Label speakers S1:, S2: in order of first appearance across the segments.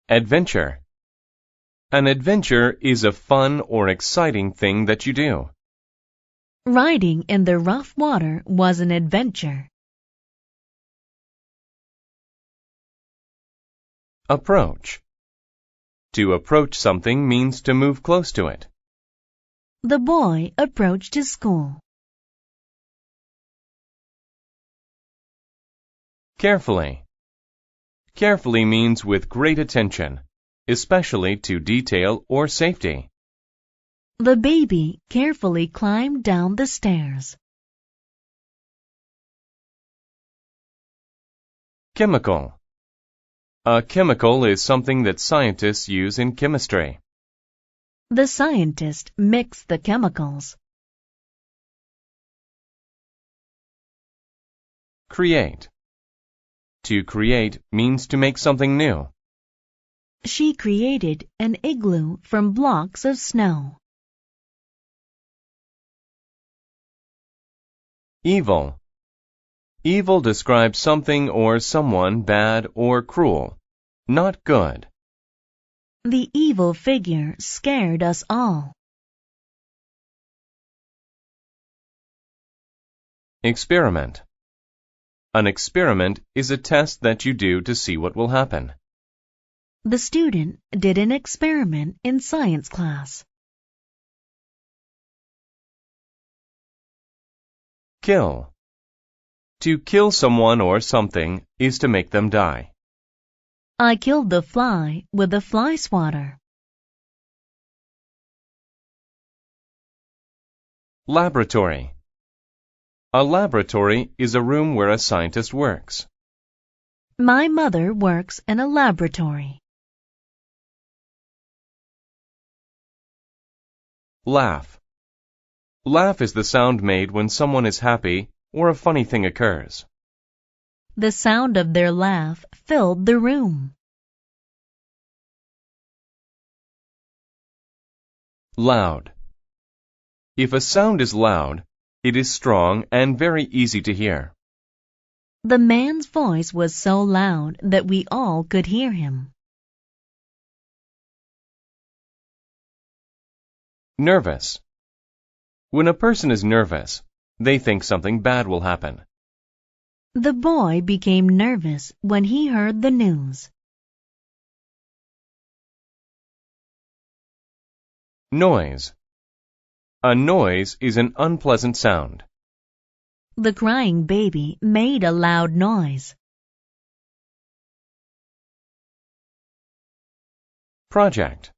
S1: Adventure. An adventure is a fun or exciting thing that you do.
S2: Riding in the rough water was an adventure.
S1: Approach. To approach something means to move close to it.
S2: The boy approached his school.
S1: Carefully. Carefully means with great attention, especially to detail or safety.
S2: The baby carefully climbed down the stairs.
S1: Chemical. A chemical is something that scientists use in chemistry.
S2: The scientist mixed the chemicals.
S1: Create. To create means to make something new.
S2: She created an igloo from blocks of snow.
S1: Evil. Evil describes something or someone bad or cruel, not good.
S2: The evil figure scared us all.
S1: Experiment. An experiment is a test that you do to see what will happen.
S2: The student did an experiment in science class.
S1: Kill. To kill someone or something is to make them die.
S2: I killed the fly with a fly swatter.
S1: Laboratory. A laboratory is a room where a scientist works.
S2: My mother works in a laboratory.
S1: Laugh. Laugh is the sound made when someone is happy or a funny thing occurs.
S2: The sound of their laugh filled the room.
S1: Loud. If a sound is loud, it is strong and very easy to hear.
S2: The man's voice was so loud that we all could hear him.
S1: Nervous. When a person is nervous, they think something bad will happen.
S2: The boy became nervous when he heard the news.
S1: Noise. A noise is an unpleasant sound.
S2: The crying baby made a loud noise.
S1: Project.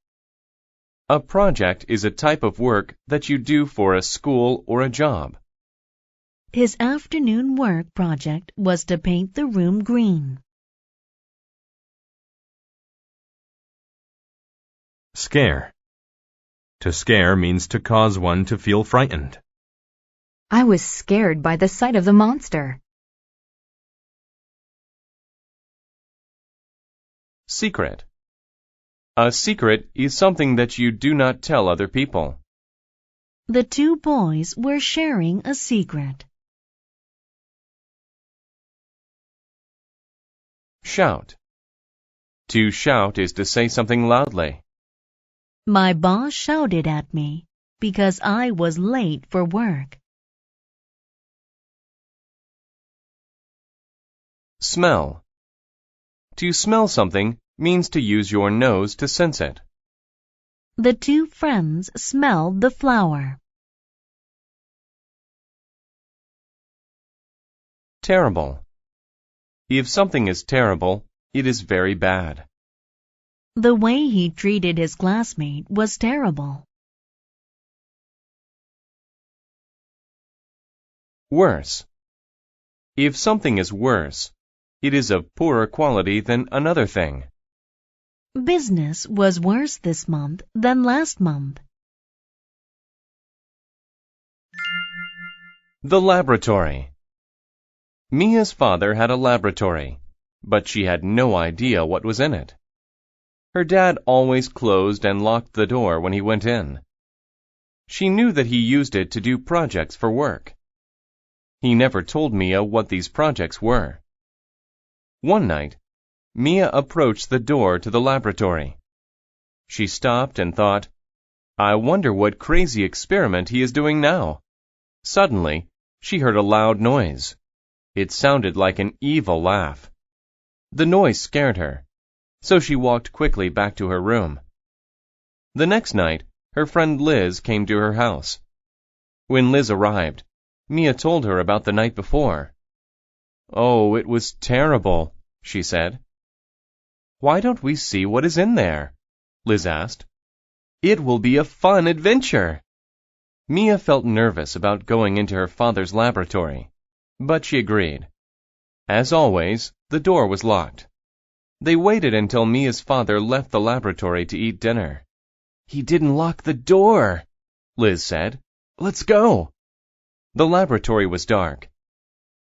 S1: A project is a type of work that you do for a school or a job.
S2: His afternoon work project was to paint the room green.
S3: Scare. To scare means to cause one to feel frightened.
S4: I was scared by the sight of the monster.
S1: Secret. A secret is something that you do not tell other people.
S2: The two boys were sharing a secret.
S1: Shout. To shout is to say something loudly.
S2: My boss shouted at me because I was late for work.
S1: Smell. To smell something means to use your nose to sense it.
S2: The two friends smelled the flower.
S1: Terrible. If something is terrible, it is very bad.
S2: The way he treated his classmate was terrible.
S1: Worse. If something is worse, it is of poorer quality than another thing.
S2: Business was worse this month than last month.
S1: The laboratory. Mia's father had a laboratory, but she had no idea what was in it. Her dad always closed and locked the door when he went in. She knew that he used it to do projects for work. He never told Mia what these projects were. One night, Mia approached the door to the laboratory. She stopped and thought, I wonder what crazy experiment he is doing now. Suddenly, she heard a loud noise. It sounded like an evil laugh. The noise scared her, so she walked quickly back to her room. The next night, her friend Liz came to her house. When Liz arrived, Mia told her about the night before. Oh, it was terrible, she said. Why don't we see what is in there? Liz asked. It will be a fun adventure. Mia felt nervous about going into her father's laboratory, but she agreed. As always, the door was locked. They waited until Mia's father left the laboratory to eat dinner. He didn't lock the door, Liz said. Let's go. The laboratory was dark.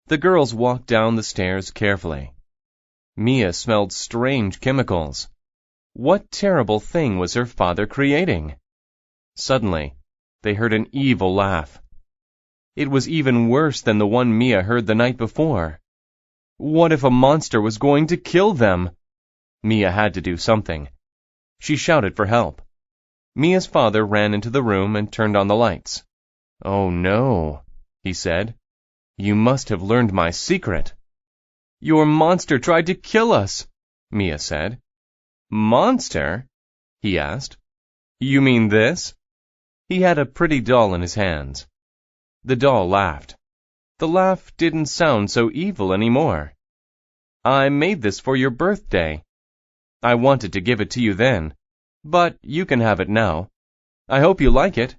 S1: The girls walked down the stairs carefully. Mia smelled strange chemicals. What terrible thing was her father creating? Suddenly, they heard an evil laugh. It was even worse than the one Mia heard the night before. What if a monster was going to kill them? Mia had to do something. She shouted for help. Mia's father ran into the room and turned on the lights. Oh no, he said. You must have learned my secret. Your monster tried to kill us, Mia said. Monster? He asked. You mean this? He had a pretty doll in his hands. The doll laughed. The laugh didn't sound so evil anymore. I made this for your birthday. I wanted to give it to you then, but you can have it now. I hope you like it.